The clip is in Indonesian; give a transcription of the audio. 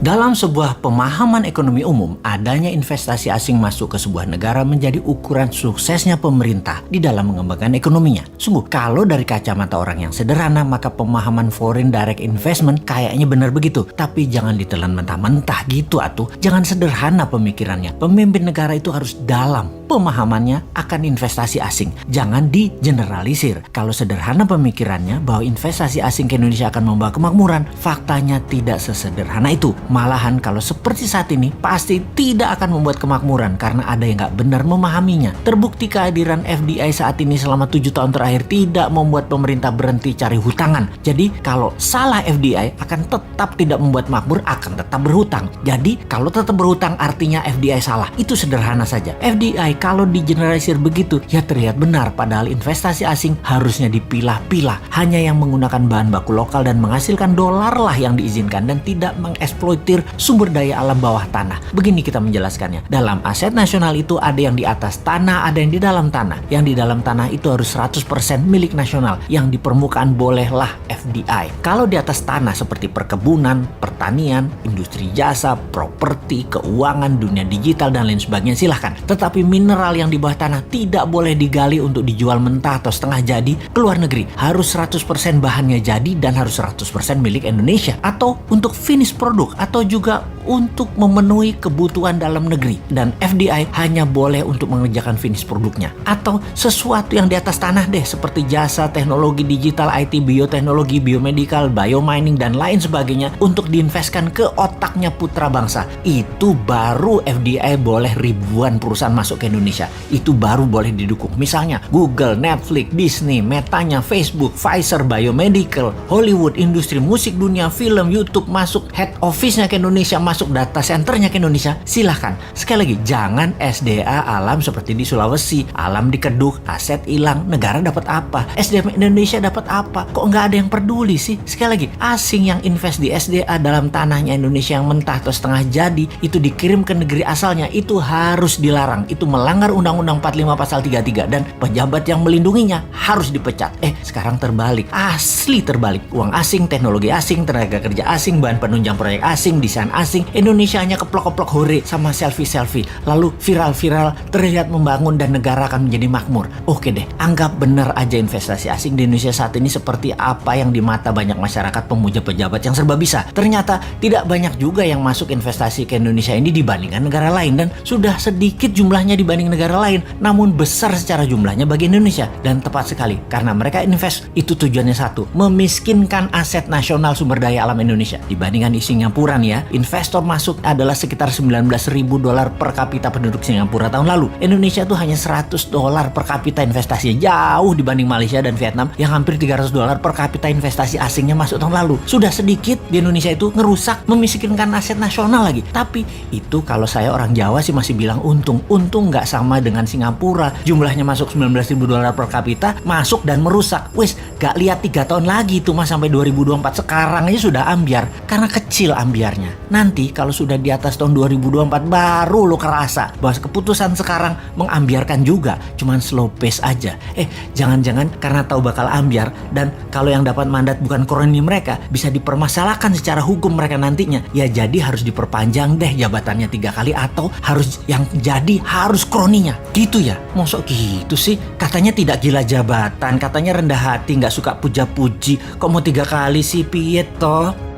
Dalam sebuah pemahaman ekonomi umum, adanya investasi asing masuk ke sebuah negara menjadi ukuran suksesnya pemerintah di dalam mengembangkan ekonominya. Sungguh, kalau dari kacamata orang yang sederhana, maka pemahaman foreign direct investment kayaknya benar begitu. Tapi jangan ditelan mentah-mentah gitu atuh. Jangan sederhana pemikirannya. Pemimpin negara itu harus dalam pemahamannya akan investasi asing. Jangan digeneralisir. Kalau sederhana pemikirannya bahwa investasi asing ke Indonesia akan membawa kemakmuran, faktanya tidak sesederhana itu. Malahan kalau seperti saat ini pasti tidak akan membuat kemakmuran karena ada yang nggak benar memahaminya. Terbukti kehadiran FDI saat ini selama 7 tahun terakhir tidak membuat pemerintah berhenti cari hutangan. Jadi kalau salah FDI akan tetap tidak membuat makmur, akan tetap berhutang. Jadi kalau tetap berhutang artinya FDI salah. Itu sederhana saja. FDI kalau digeneralisir begitu ya terlihat benar, padahal investasi asing harusnya dipilah-pilah. Hanya yang menggunakan bahan baku lokal dan menghasilkan dolar lah yang diizinkan dan tidak mengeksploitasi sumber daya alam bawah tanah. Begini kita menjelaskannya. Dalam aset nasional itu ada yang di atas tanah, ada yang di dalam tanah. Yang di dalam tanah itu harus 100% milik nasional. Yang di permukaan bolehlah FDI. Kalau di atas tanah seperti perkebunan, pertanian, industri jasa, properti, keuangan, dunia digital dan lain sebagainya silahkan. Tetapi mineral yang di bawah tanah tidak boleh digali untuk dijual mentah atau setengah jadi ke luar negeri. Harus 100% bahannya jadi dan harus 100% milik Indonesia. Atau untuk finish produk atau juga untuk memenuhi kebutuhan dalam negeri, dan FDI hanya boleh untuk mengerjakan finish produknya atau sesuatu yang di atas tanah deh, seperti jasa, teknologi digital, IT, bioteknologi, biomedical, biomining dan lain sebagainya untuk diinvestkan ke otaknya putra bangsa. Itu baru FDI boleh ribuan perusahaan masuk ke Indonesia. Itu baru boleh didukung. Misalnya Google, Netflix, Disney, Metanya, Facebook, Pfizer, biomedical, Hollywood, industri musik dunia, film, YouTube masuk, head office-nya ke Indonesia, masuk data centernya ke Indonesia, silahkan. Sekali lagi, jangan SDA alam seperti di Sulawesi, alam dikeduk, aset hilang, negara dapat apa? SDM Indonesia dapat apa? Kok nggak ada yang peduli sih? Sekali lagi, asing yang invest di SDA dalam tanahnya Indonesia yang mentah atau setengah jadi, itu dikirim ke negeri asalnya, itu harus dilarang. Itu melanggar Undang-Undang 45 pasal 33 dan pejabat yang melindunginya harus dipecat. Sekarang terbalik, asli terbalik. Uang asing, teknologi asing, tenaga kerja asing, bahan penunjang proyek asing, desain asing, Indonesia hanya keplok-keplok hore sama selfie-selfie, lalu viral-viral, terlihat membangun dan negara akan menjadi makmur. Oke deh, anggap benar aja investasi asing di Indonesia saat ini seperti apa yang di mata banyak masyarakat pemuja pejabat yang serba bisa. Ternyata tidak banyak juga yang masuk investasi ke Indonesia ini dibandingkan negara lain, dan sudah sedikit jumlahnya dibanding negara lain, namun besar secara jumlahnya bagi Indonesia. Dan tepat sekali, karena mereka invest itu tujuannya satu, memiskinkan aset nasional sumber daya alam Indonesia. Dibandingkan di Singapura nih ya, investor masuk adalah sekitar $19.000 per kapita penduduk Singapura tahun lalu. Indonesia tuh hanya $100 per kapita investasinya, jauh dibanding Malaysia dan Vietnam yang hampir $300 per kapita investasi asingnya masuk tahun lalu. Sudah sedikit di Indonesia itu ngerusak, memiskinkan aset nasional lagi. Tapi itu kalau saya orang Jawa sih masih bilang untung. Untung nggak sama dengan Singapura, jumlahnya masuk $19.000 per kapita, masuk dan merusak. Wes, gak lihat 3 tahun lagi itu mas sampai 2024, sekarang aja sudah ambiar karena kecil ambiarnya. Nanti kalau sudah di atas tahun 2024 baru lo kerasa bahwa keputusan sekarang mengambiarkan juga, cuman slow pace aja. Jangan-jangan karena tahu bakal ambiar dan kalau yang dapat mandat bukan kroni mereka, bisa dipermasalahkan secara hukum mereka nantinya. Ya jadi harus diperpanjang deh jabatannya 3 kali atau harus yang jadi harus kroninya. Gitu ya? Mosok gitu sih? Katanya tidak gila jabatan, katanya rendah hati, nggak suka puja-puji. Kok mau 3 kali sih, piye toh?